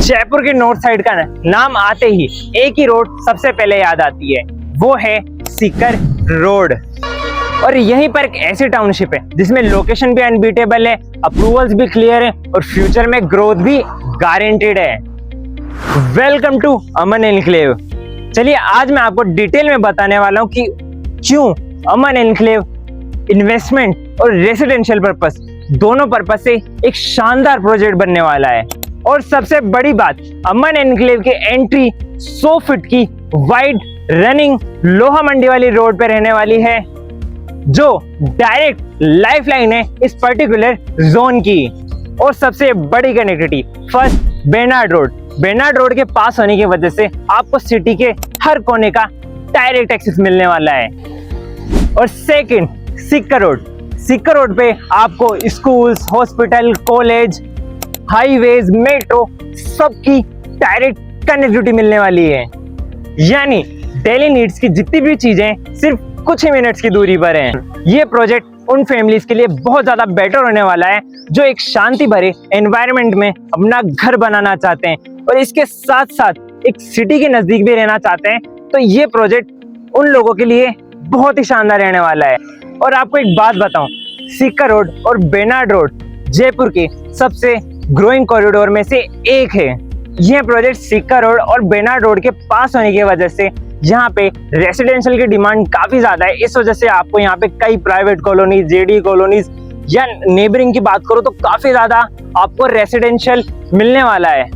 जयपुर के north side का नाम आते ही एक ही रोड सबसे पहले याद आती है, वो है सीकर रोड। और यहीं पर एक ऐसी टाउनशिप है जिसमें लोकेशन भी अनबीटेबल है, अप्रूवल्स भी क्लियर है और फ्यूचर में ग्रोथ भी गारंटेड है। Welcome to Aman enclave. चलिए आज मैं आपको डिटेल में बताने वाला हूँ कि क्यों अमन एनक्लेव इन्वेस्टमेंट और रेसिडेंशियल पर्पस दोनों पर्पस से एक शानदार प्रोजेक्ट बनने वाला है। और सबसे बड़ी बात, अमन एनक्लेव की एंट्री 100 फीट की वाइड रनिंग लोहा मंडी वाली रोड पे रहने वाली है, जो डायरेक्ट लाइफलाइन है इस पर्टिकुलर जोन की। और सबसे बड़ी कनेक्टिविटी, फर्स्ट बेनार्ड रोड के पास होने की वजह से आपको सिटी के हर कोने का डायरेक्ट एक्सेस मिलने वाला है। और सेकंड सीकर रोड पे आपको schools, hospital, college, highways, metro सबकी डायरेक्ट कनेक्टिविटी मिलने वाली है। यानी डेली नीड्स की जितनी भी चीजें सिर्फ कुछ ही मिनट्स की दूरी पर हैं। ये प्रोजेक्ट उन फैमिलीज के लिए बहुत ज्यादा बेटर होने वाला है जो एक शांति भरे एनवायरनमेंट में अपना घर बनाना चाहते हैं और इसके साथ साथ एक सिटी के नजदीक भी रहना चाहते हैं। तो ये प्रोजेक्ट उन लोगों के लिए बहुत ही शानदार रहने वाला है। और आपको एक बात बताऊं, सीकर रोड और बेनार्ड रोड जयपुर के सबसे ग्रोइंग कॉरिडोर में से एक है। यह प्रोजेक्ट सीकर रोड और बेनार्ड रोड के पास होने की वजह से यहाँ पे रेसिडेंशियल की डिमांड काफी ज्यादा है। इस वजह से आपको यहाँ पे कई प्राइवेट कॉलोनीज, जेडी कॉलोनीज या नेबरिंग की बात करो तो काफी ज्यादा आपको रेसिडेंशियल मिलने वाला है।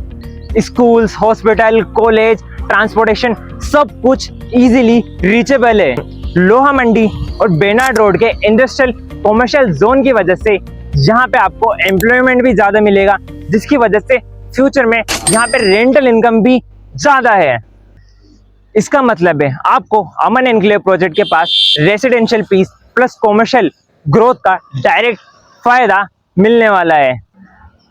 स्कूल्स, हॉस्पिटल, कॉलेज, ट्रांसपोर्टेशन सब कुछ इजीली रीचेबल है। लोहा मंडी और बेनार्ड रोड के इंडस्ट्रियल कॉमर्शियल जोन की वजह से यहाँ पे आपको एम्प्लॉयमेंट भी ज्यादा मिलेगा, जिसकी वजह से फ्यूचर में यहाँ पे रेंटल इनकम भी ज्यादा है। इसका मतलब है आपको अमन एनक्लेव प्रोजेक्ट के पास residential piece plus commercial growth का डायरेक्ट फायदा मिलने वाला है।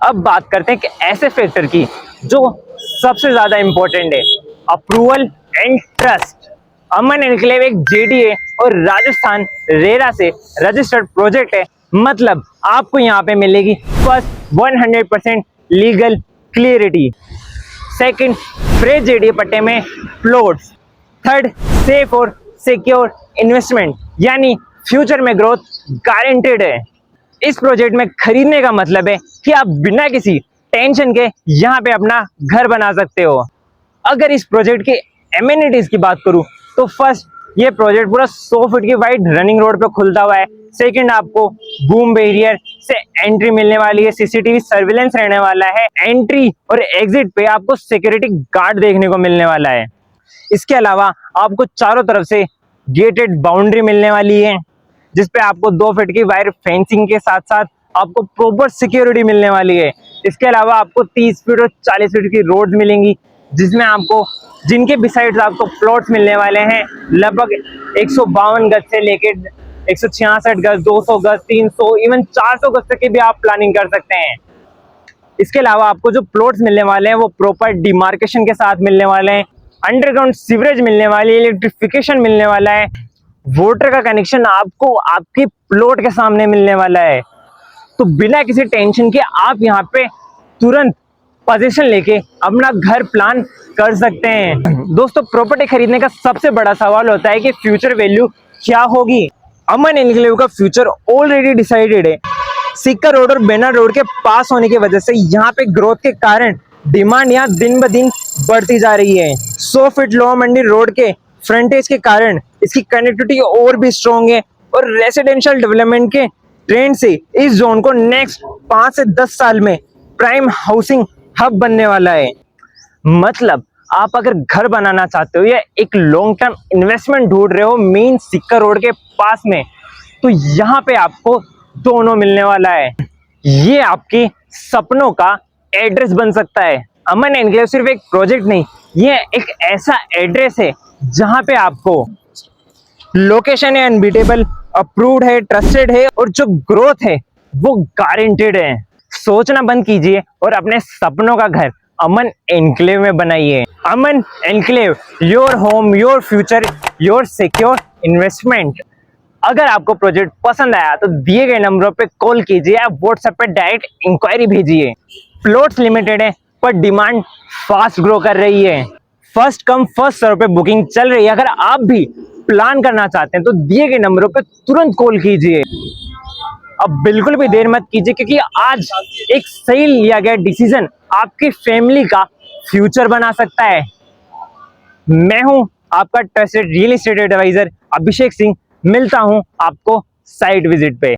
अब बात करते हैं कि ऐसे फैक्टर की जो सबसे ज्यादा इंपॉर्टेंट है, approval and trust. Aman enclave एक जेडीए और राजस्थान रेरा से रजिस्टर्ड प्रोजेक्ट है, मतलब आपको यहाँ पे मिलेगी first 100% legal clarity, second fresh JDA पट्टे में प्लॉट्स, थर्ड सेफ और सिक्योर इन्वेस्टमेंट, यानी फ्यूचर में ग्रोथ गारंटेड है। इस प्रोजेक्ट में खरीदने का मतलब है कि आप बिना किसी टेंशन के यहाँ पे अपना घर बना सकते हो। अगर इस प्रोजेक्ट के एमिनिटीज की बात करूँ तो फर्स्ट, ये प्रोजेक्ट पूरा 100 फीट की वाइड रनिंग रोड पे खुलता हुआ है। सेकंड, आपको बूम बैरियर से एंट्री मिलने वाली है, सीसीटीवी सर्विलेंस रहने वाला है। एंट्री और एग्जिट पे आपको सिक्योरिटी गार्ड देखने को मिलने वाला है। इसके अलावा आपको चारों तरफ से गेटेड बाउंड्री मिलने वाली है, जिसपे आपको 2 फीट की वायर फेंसिंग के साथ साथ आपको प्रॉपर सिक्योरिटी मिलने वाली है। इसके अलावा आपको 30 फीट और 40 फीट की रोड मिलेंगी, जिसमें आपको जिनके बिसाइड्स आपको प्लॉट्स मिलने वाले हैं लगभग 152 गज से लेकर 166 गज, 200 गज, 300, इवन 400 गज तक की भी आप प्लानिंग कर सकते हैं। इसके अलावा आपको जो प्लॉट्स मिलने वाले हैं वो प्रॉपर डिमार्केशन के साथ मिलने वाले हैं, अंडरग्राउंड सीवरेज मिलने वाली है, इलेक्ट्रिफिकेशन मिलने वाला है, वाटर का कनेक्शन आपको आपके प्लॉट के सामने मिलने वाला है। तो बिना किसी टेंशन के आप यहाँ पे तुरंत पोजीशन लेके अपना घर प्लान कर सकते हैं। दोस्तों, प्रॉपर्टी खरीदने का सबसे बड़ा सवाल होता है कि फ्यूचर वैल्यू क्या होगी। अमन एनक्लेव का फ्यूचर ऑलरेडी डिसाइडेड है। सीकर रोड और बेनार्ड रोड के पास होने की वजह से यहाँ पे ग्रोथ के कारण डिमांड यहाँ दिन ब दिन बढ़ती जा रही है। 100 फीट लोहा मंडी रोड के फ्रंटेज के कारण इसकी कनेक्टिविटी और भी स्ट्रॉन्ग है और रेसिडेंशियल डेवलपमेंट के ट्रेंड से इस जोन को नेक्स्ट 5 से 10 साल में प्राइम हाउसिंग हब बनने वाला है। मतलब आप अगर घर बनाना चाहते हो या एक लॉन्ग टर्म इन्वेस्टमेंट ढूंढ रहे हो मेन सीकर रोड के पास में, तो यहाँ पे आपको दोनों मिलने वाला है। ये आपके सपनों का एड्रेस बन सकता है। अमन एनक्लेव सिर्फ एक प्रोजेक्ट नहीं, ये एक ऐसा एड्रेस है जहाँ पे आपको लोकेशन है अनबीटेबल, अप्रूव्ड है, ट्रस्टेड है और जो ग्रोथ है वो गारंटेड है। सोचना बंद कीजिए और अपने सपनों का घर अमन एनक्लेव में बनाइए। Aman enclave, your home, your future, your secure investment. अगर आपको प्रोजेक्ट पसंद आया तो दिए गए नंबरों पे कॉल कीजिए या व्हाट्सएप पे डायरेक्ट इंक्वायरी भेजिए। प्लॉट्स लिमिटेड है, पर डिमांड फास्ट ग्रो कर रही है। फर्स्ट कम फर्स्ट सर्व पे बुकिंग चल रही है। अगर आप भी प्लान करना चाहते हैं तो दिए गए नंबरों पे तुरंत कॉल कीजिए। अब बिल्कुल भी देर मत कीजिए, क्योंकि आज एक सही लिया गया डिसीजन आपकी फैमिली का फ्यूचर बना सकता है। मैं हूं आपका trusted real estate adviser Abhishek Singh. मिलता हूं आपको साइट विजिट पे।